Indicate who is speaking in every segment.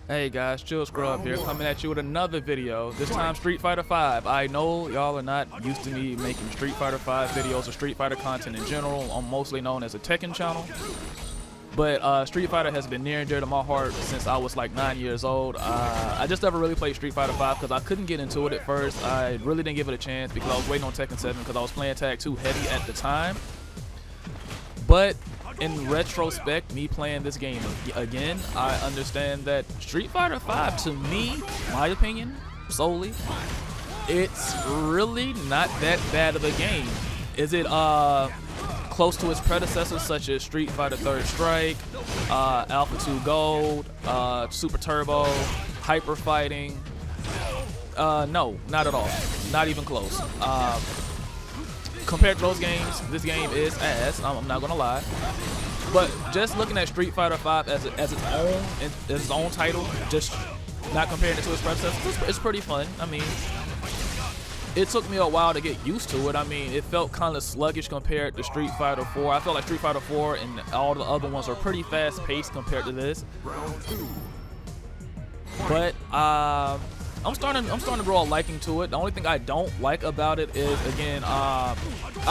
Speaker 1: Hey guys, Chill Scrub here, coming at you with another video, this time Street Fighter V. I know y'all are not used to me making Street Fighter V videos or Street Fighter content in general. I'm mostly known as a Tekken channel. But Street Fighter has been near and dear to my heart since I was like 9 years old. I just never really played Street Fighter V because I couldn't get into it at first. I really didn't give it a chance because I was waiting on Tekken 7 because I was playing Tag 2 heavy at the time. But in retrospect, me playing this game again, I understand that Street Fighter V, to me, my opinion, solely, it's really not that bad of a game. Is it close to its predecessors such as Street Fighter Third Strike, Alpha 2 Gold, Super Turbo, Hyper Fighting? No, not at all. Not even close. Compared to those games, this game is ass. I'm not gonna lie. But just looking at Street Fighter V as its own title, just not comparing it to its predecessors, it's pretty fun. I mean, it took me a while to get used to it. I mean, it felt kind of sluggish compared to Street Fighter 4. I felt like Street Fighter 4 and all the other ones are pretty fast-paced compared to this. But I'm starting to grow a liking to it. The only thing I don't like about it is, again, I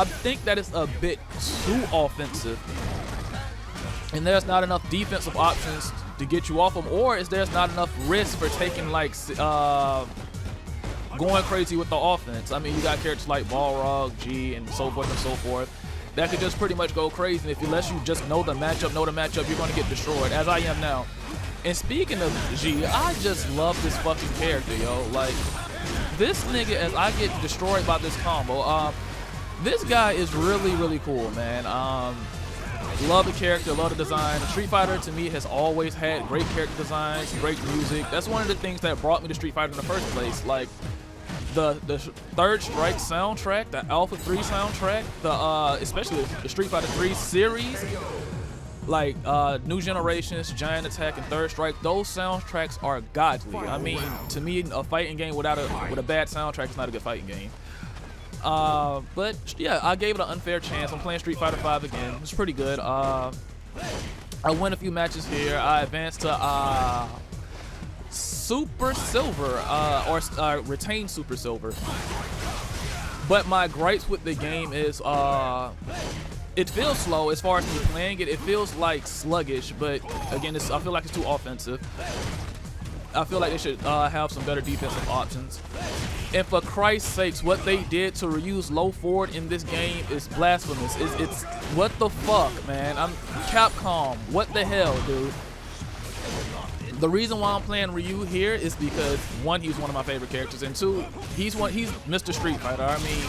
Speaker 1: think that it's a bit too offensive, and there's not enough defensive options to get you off them, or is there's not enough risk for taking like going crazy with the offense. I mean, you got characters like Balrog, G, and so forth that could just pretty much go crazy. And if unless you just know the matchup, you're going to get destroyed, as I am now. And speaking of G, I just love this fucking character, yo. Like, this nigga, as I get destroyed by this combo, this guy is really, really cool, man. Love the character, love the design. Street Fighter, to me, has always had great character designs, great music. That's one of the things that brought me to Street Fighter in the first place. Like, the Third Strike soundtrack, the Alpha 3 soundtrack, especially the Street Fighter 3 series, like New Generations, Giant Attack, and Third Strike, those soundtracks are godly. I mean, to me, a fighting game with a bad soundtrack is not a good fighting game. But yeah, I gave it an unfair chance. I'm playing Street Fighter V again. It's pretty good. I won a few matches here. I advanced to Super Silver, or retained Super Silver. But my gripes with the game is it feels slow as far as me playing it. It feels like sluggish, but again, I feel like it's too offensive. I feel like they should have some better defensive options. And for Christ's sakes, what they did to reuse low forward in this game is blasphemous. It's what the fuck, man? I'm Capcom. What the hell, dude? The reason why I'm playing Ryu here is because, one, he's one of my favorite characters, and two, he's Mr. Street Fighter. I mean,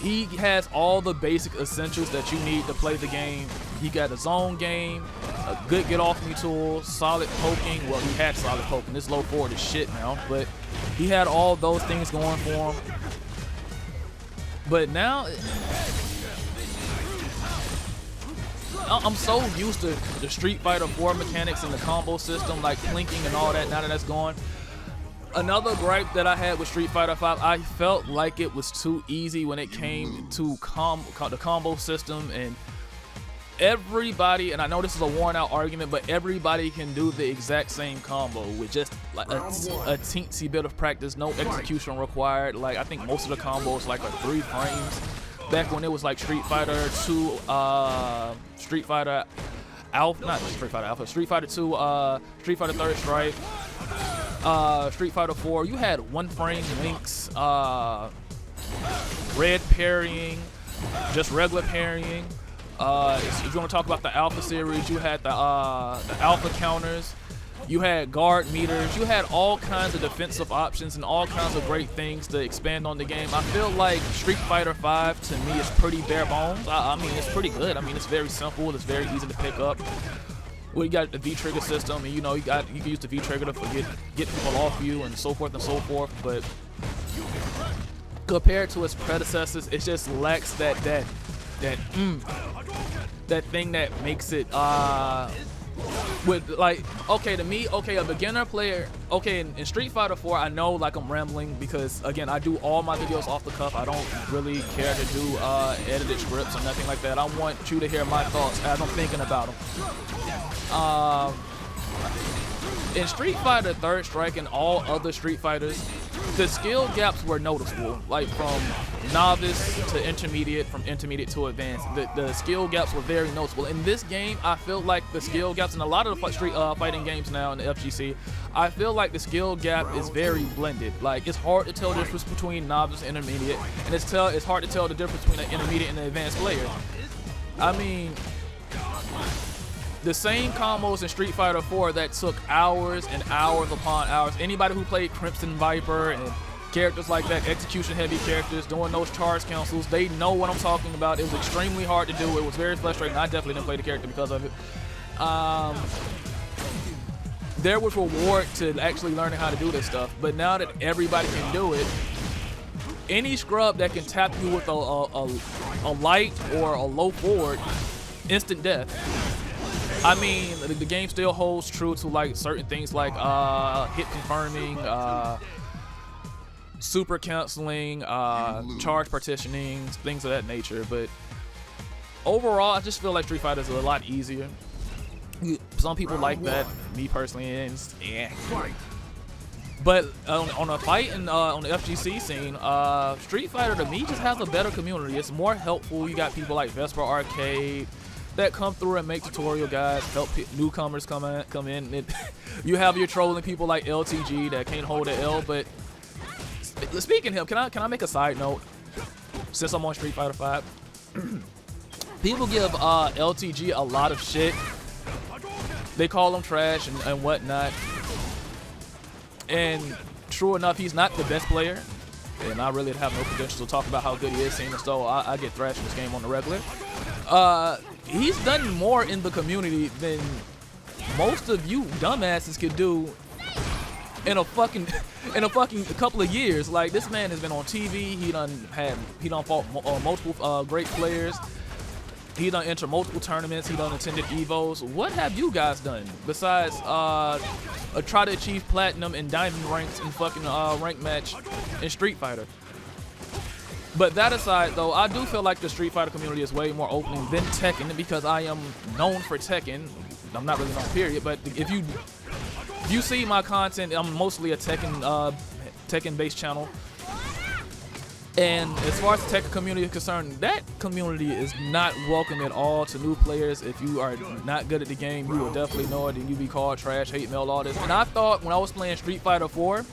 Speaker 1: he has all the basic essentials that you need to play the game. He got a zone game, a good get off me tool, solid poking. Well, he had solid poking. This low forward is shit now, but he had all those things going for him. But now, I'm so used to the Street Fighter 4 mechanics and the combo system, like clinking and all that, now that that's gone. Another gripe that I had with Street Fighter V, I felt like it was too easy when it came to the combo system, and everybody, and I know this is a worn out argument, but everybody can do the exact same combo with just like a teensy bit of practice, no execution required. Like, I think most of the combos like are 3 frames. Back when it was like Street Fighter 2, Street Fighter Alpha, not Street Fighter Alpha, Street Fighter 2, Street Fighter Third Strike, Street Fighter 4, you had 1 frame links, red parrying, just regular parrying. If you want to talk about the Alpha series, you had the Alpha counters, you had guard meters, you had all kinds of defensive options and all kinds of great things to expand on the game. I feel like Street Fighter V, to me, is pretty bare bones. I mean, it's pretty good. I mean, it's very simple. It's very easy to pick up. Well, you got the V-trigger system, and you know, you can use the V-trigger to get people off you and so forth and so forth. But compared to its predecessors, it just lacks that thing that makes it with, like, okay, to me, okay, a beginner player, okay, in Street Fighter 4, I know, like, I'm rambling because, again, I do all my videos off the cuff. I don't really care to do edited scripts or nothing like that. I want you to hear my thoughts as I'm thinking about them. in Street Fighter Third Strike and all other Street Fighters, the skill gaps were noticeable. Like from novice to intermediate, from intermediate to advanced, the skill gaps were very noticeable. In this game, I feel like the skill gaps in a lot of the street fighting games now in the FGC, I feel like the skill gap is very blended. Like it's hard to tell the difference between novice and intermediate, and it's hard to tell the difference between an intermediate and an advanced player. I mean, the same combos in Street Fighter 4 that took hours and hours upon hours. Anybody who played Crimson Viper and characters like that, execution heavy characters, doing those charge cancels, they know what I'm talking about. It was extremely hard to do. It was very frustrating. I definitely didn't play the character because of it. There was reward to actually learning how to do this stuff, but now that everybody can do it, any scrub that can tap you with a light or a low forward, instant death. I mean, the game still holds true to like certain things like hit confirming, super canceling, charge partitioning, things of that nature. But overall, I just feel like Street Fighter is a lot easier. Some people like that. Me personally, it's, yeah. But on a fight and on the FGC scene, Street Fighter to me just has a better community. It's more helpful. You got people like Vesper Arcade that come through and make tutorial guides, help newcomers come in. You have your trolling people like LTG that can't hold an L. But speaking of him, can I make a side note? Since I'm on Street Fighter 5, people give LTG a lot of shit. They call him trash and whatnot. And true enough, he's not the best player, and I really have no credentials to talk about how good he is, seeing as though I get thrashed in this game on the regular. He's done more in the community than most of you dumbasses could do in a fucking couple of years. Like, this man has been on TV. He done fought multiple great players. He done entered multiple tournaments. He done attended Evos. What have you guys done besides try to achieve platinum and diamond ranks in fucking rank match in Street Fighter? But that aside, though, I do feel like the Street Fighter community is way more open than Tekken, because I am known for Tekken. I'm not really known, period. But if you see my content, I'm mostly a Tekken-based channel. And as far as the Tekken community is concerned, that community is not welcome at all to new players. If you are not good at the game, you will definitely know it, and you be called trash, hate mail, all this. And I thought when I was playing Street Fighter 4,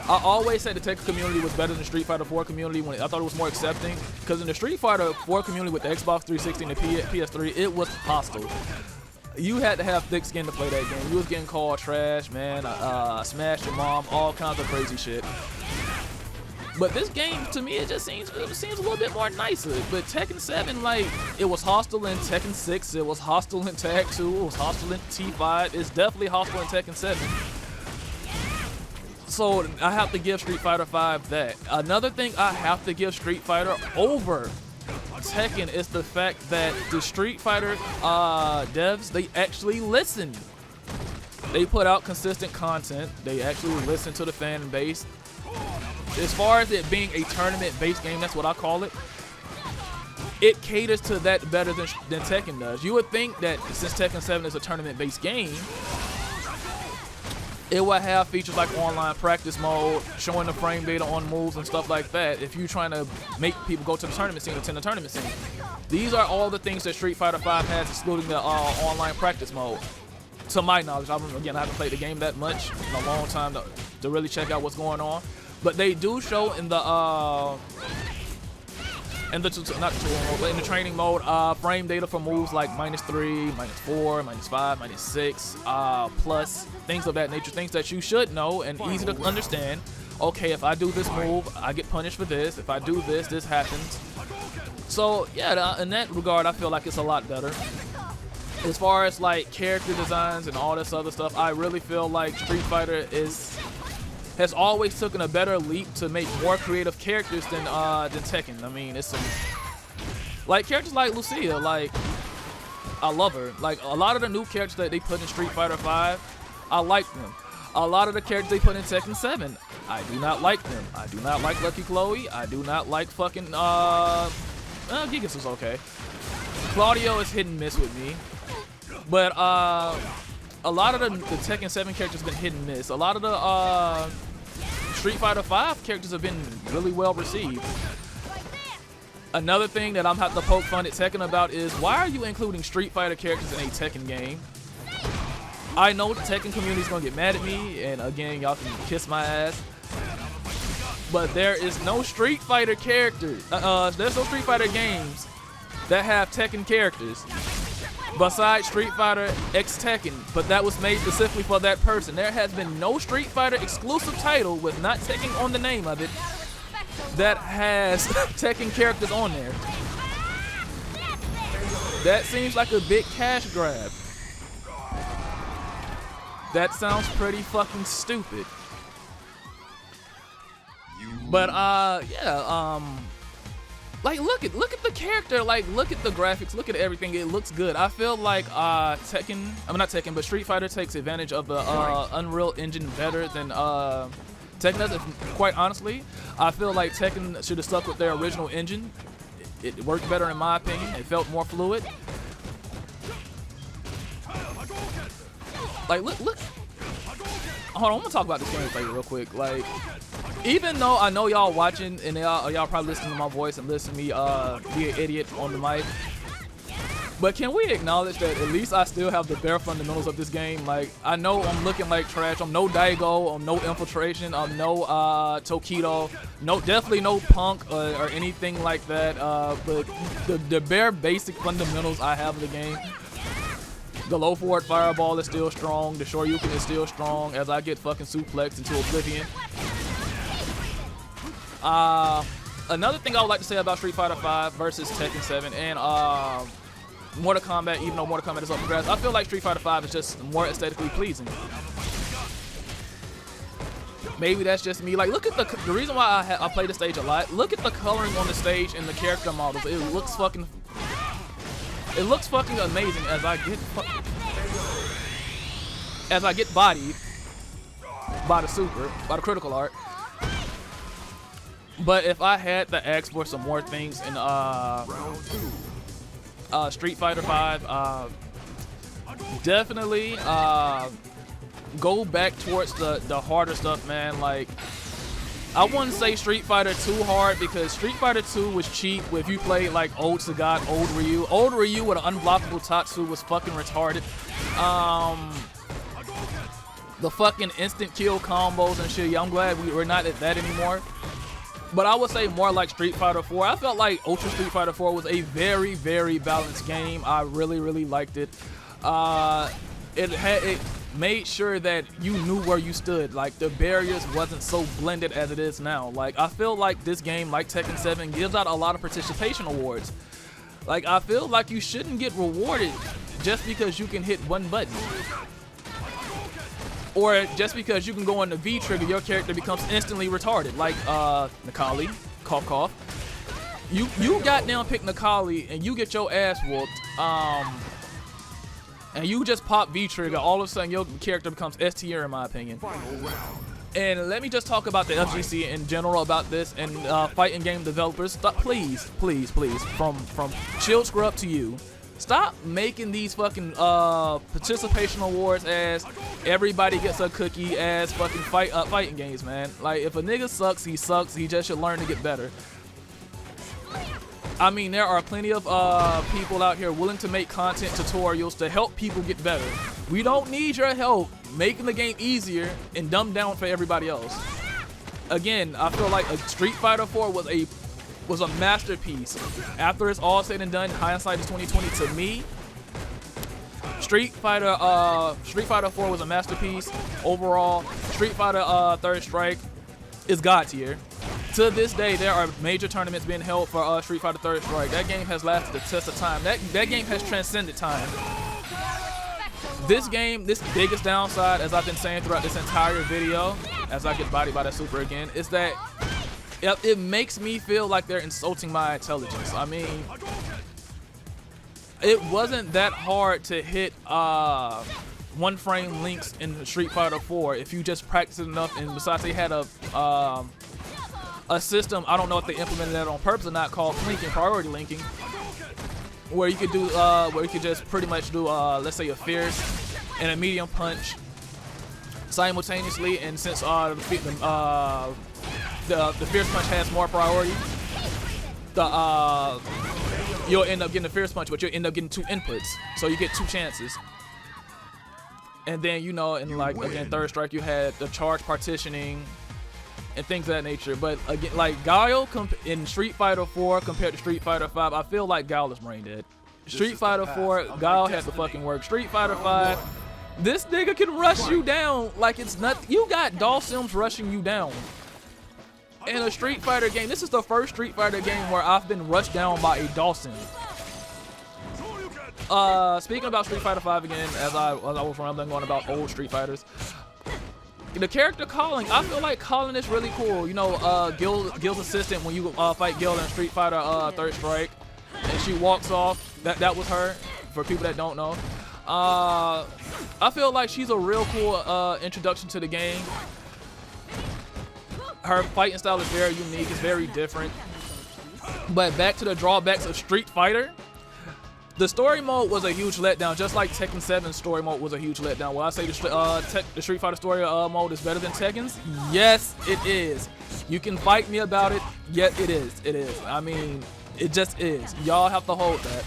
Speaker 1: I always said the Tekken community was better than the Street Fighter 4 community. When I thought it was more accepting, because in the Street Fighter 4 community with the Xbox 360 and the PS3, it was hostile. You had to have thick skin to play that game. You was getting called trash, man, smash your mom, all kinds of crazy shit. But this game, to me, it seems a little bit more nicer. But Tekken 7, like, it was hostile in Tekken 6, it was hostile in Tag 2, it was hostile in T5, it's definitely hostile in Tekken 7. So I have to give Street Fighter 5 that. Another thing I have to give Street Fighter over Tekken is the fact that the Street Fighter devs, they actually listen. They put out consistent content. They actually listen to the fan base. As far as it being a tournament-based game, that's what I call it, it caters to that better than Tekken does. You would think that since Tekken 7 is a tournament-based game, it will have features like online practice mode, showing the frame data on moves and stuff like that, if you're trying to make people go to the tournament scene, attend the tournament scene. These are all the things that Street Fighter 5 has, excluding the online practice mode. To my knowledge, again, I haven't played the game that much in a long time to really check out what's going on. But they do show in the in the training mode frame data for moves like -3, -4, -5, -6, plus, things of that nature, things that you should know and easy to understand. Okay, if I do this move, I get punished for this. If I do this, this happens. So yeah, in that regard, I feel like it's a lot better. As far as like character designs and all this other stuff, I really feel like Street Fighter has always taken a better leap to make more creative characters than Tekken. I mean, it's like characters like Lucia. Like, I love her. Like, a lot of the new characters that they put in Street Fighter 5, I like them. A lot of the characters they put in Tekken 7, I do not like them. I do not like Lucky Chloe. I do not like fucking Gigas is okay. Claudio is hit and miss with me, but a lot of the Tekken 7 characters have been hit and miss. A lot of the Street Fighter 5 characters have been really well received. Another thing that I'm have to poke fun at Tekken about is, why are you including Street Fighter characters in a Tekken game? I know the Tekken community is gonna get mad at me, and again, y'all can kiss my ass. But there is no Street Fighter characters. There's no Street Fighter games that have Tekken characters besides Street Fighter X Tekken, but that was made specifically for that person. There has been no Street Fighter exclusive title with not Tekken on the name of it that has Tekken characters on there. That seems like a big cash grab. That sounds pretty fucking stupid. But yeah, like look at the character, like look at the graphics, look at everything. It looks good. I feel like Tekken, I mean not Tekken, but Street Fighter takes advantage of the Unreal Engine better than Tekken does. Quite honestly, I feel like Tekken should have stuck with their original engine. It worked better in my opinion. It felt more fluid. Like look. Hold on, I'm gonna talk about this gameplay real quick. Like, even though I know y'all watching and y'all probably listening to my voice and listen to me be an idiot on the mic, but can we acknowledge that at least I still have the bare fundamentals of this game? Like, I know I'm looking like trash. I'm no Daigo. I'm no Infiltration. I'm no Tokido. No, definitely no Punk or anything like that. But the bare basic fundamentals I have of the game. The low forward fireball is still strong. The Shoryuken is still strong as I get fucking suplexed into oblivion. Another thing I would like to say about Street Fighter 5 versus Tekken 7 and Mortal Kombat, even though Mortal Kombat is up for grabs, I feel like Street Fighter 5 is just more aesthetically pleasing. Maybe that's just me. Like, look at the reason why I play the stage a lot. Look at the coloring on the stage and the character models. It looks fucking amazing as I get bodied by the critical art. But if I had to ask for some more things in Street Fighter 5, definitely go back towards the harder stuff, man. Like, I wouldn't say Street Fighter 2 hard because Street Fighter 2 was cheap if you played like old Sagat, old Ryu. Old Ryu with an unblockable Tatsu was fucking retarded. The fucking instant kill combos and shit, yeah, I'm glad we're not at that anymore. But I would say more like Street Fighter 4. I felt like Ultra Street Fighter 4 was a very, very balanced game. I really, really liked it. It made sure that you knew where you stood. Like, the barriers wasn't so blended as it is now. Like, I feel like this game, like Tekken 7, gives out a lot of participation awards. Like, I feel like you shouldn't get rewarded just because you can hit one button. Or just because you can go on the V trigger, your character becomes instantly retarded. Like, Necalli, cough cough. You goddamn pick Necalli and you get your ass whooped. And you just pop V trigger, all of a sudden your character becomes S tier in my opinion. And let me just talk about the FGC in general about this and fighting game developers. Stop, please, from Shield Scrub to you. Stop making these fucking participation awards as everybody gets a cookie as fucking fighting games, man. Like, if a nigga sucks, he sucks. He just should learn to get better. I mean, there are plenty of people out here willing to make content tutorials to help people get better. We don't need your help making the game easier and dumbed down for everybody else. Again, I feel like Street Fighter 4 was a masterpiece. After it's all said and done, hindsight is 2020 to me. Street Fighter 4 was a masterpiece overall. Street Fighter Third Strike is God tier. To this day, there are major tournaments being held for Street Fighter Third Strike. That game has lasted the test of time. That game has transcended time. This game, this biggest downside, as I've been saying throughout this entire video, as I get bodied by that super again, is that it makes me feel like they're insulting my intelligence. I mean, it wasn't that hard to hit one frame links in Street Fighter 4 if you just practice it enough. And besides, they had a system, I don't know if they implemented that on purpose or not, called linking, priority linking, where you could do where you could just pretty much do let's say a fierce and a medium punch simultaneously. And since the fierce punch has more priority, you'll end up getting the fierce punch, but you'll end up getting 2 inputs, so you get 2 chances. And then, you know, in like again Third Strike, you had the charge partitioning and things of that nature. But again, like Guile in Street Fighter 4 compared to Street Fighter 5, I feel like Guile is brain dead. Street Fighter 4, Guile had to fucking work. Street Fighter 5, this nigga can rush you down like it's nothing. You got Dhalsims rushing you down. In a Street Fighter game, this is the first Street Fighter game where I've been rushed down by a Dhalsim. Speaking about Street Fighter 5 again, as I was rambling on about old Street Fighters, the character calling, I feel like calling is really cool. You know, Gil's assistant when you fight Gil in Street Fighter Third Strike, and she walks off. That was her. For people that don't know, I feel like she's a real cool introduction to the game. Her fighting style is very unique. It's very different. But back to the drawbacks of Street Fighter. The story mode was a huge letdown, just like Tekken 7's story mode was a huge letdown. Will I say the Street Fighter story mode is better than Tekken's? Yes, it is. You can fight me about it, yet it is. It is. I mean, it just is. Y'all have to hold that.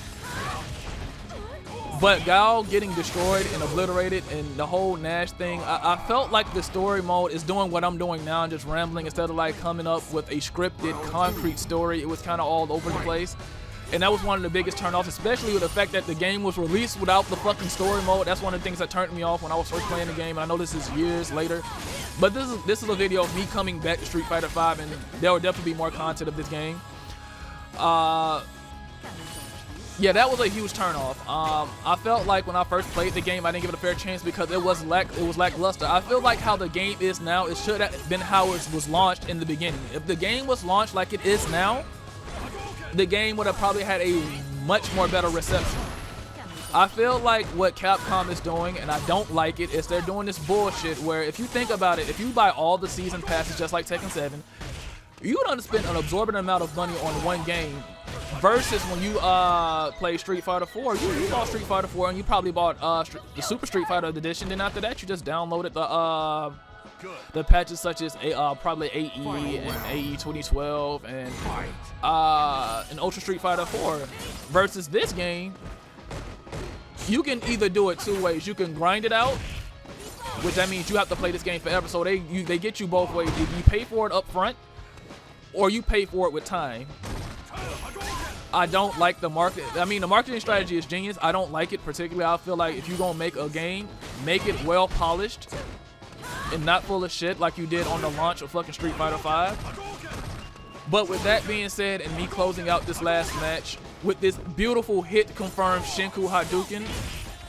Speaker 1: But Guile getting destroyed and obliterated and the whole Nash thing, I felt like the story mode is doing what I'm doing now and just rambling instead of like coming up with a scripted, concrete story. It was kind of all over the place. And that was one of the biggest turnoffs, especially with the fact that the game was released without the fucking story mode. That's one of the things that turned me off when I was first playing the game. And I know this is years later, but this is a video of me coming back to Street Fighter 5, and there will definitely be more content of this game. Yeah, that was a huge turnoff. I felt like when I first played the game, I didn't give it a fair chance because it was lackluster. I feel like how the game is now, it should have been how it was launched in the beginning. If the game was launched like it is now, the game would have probably had a much more better reception. I feel like what Capcom is doing, and I don't like it, is they're doing this bullshit where if you think about it, if you buy all the season passes just like Tekken 7, you would spend an absorbent amount of money on one game versus when you play Street Fighter 4. You bought Street Fighter 4 and you probably bought the Super Street Fighter edition. Then after that, you just downloaded the patches such as probably AE and AE 2012 and Ultra Street Fighter 4. Versus this game, you can either do it 2 ways. You can grind it out, which that means you have to play this game forever. So they get you both ways. You pay for it up front, or you pay for it with time. I don't like the market. I mean, the marketing strategy is genius. I don't like it particularly. I feel like if you're gonna make a game, make it well polished and not full of shit like you did on the launch of fucking Street Fighter 5. But with that being said, and me closing out this last match with this beautiful hit confirmed Shinku Hadouken,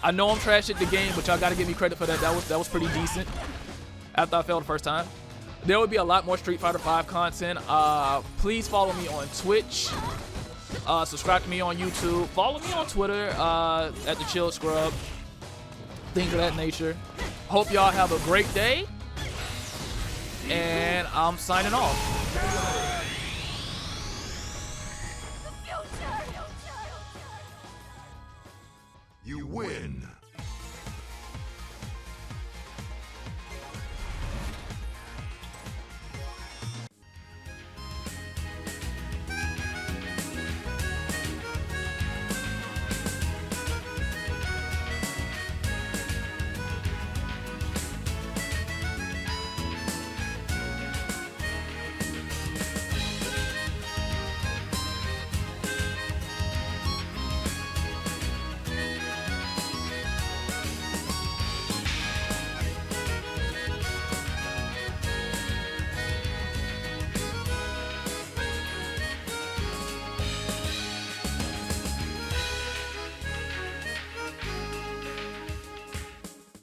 Speaker 1: I know I'm trash at the game, but y'all gotta give me credit for that. That was pretty decent after I failed the first time. There will be a lot more Street Fighter 5 content. Please follow me on Twitch. Subscribe to me on YouTube. Follow me on Twitter at the Chill Scrub. Things of that nature. Hope y'all have a great day. And I'm signing off.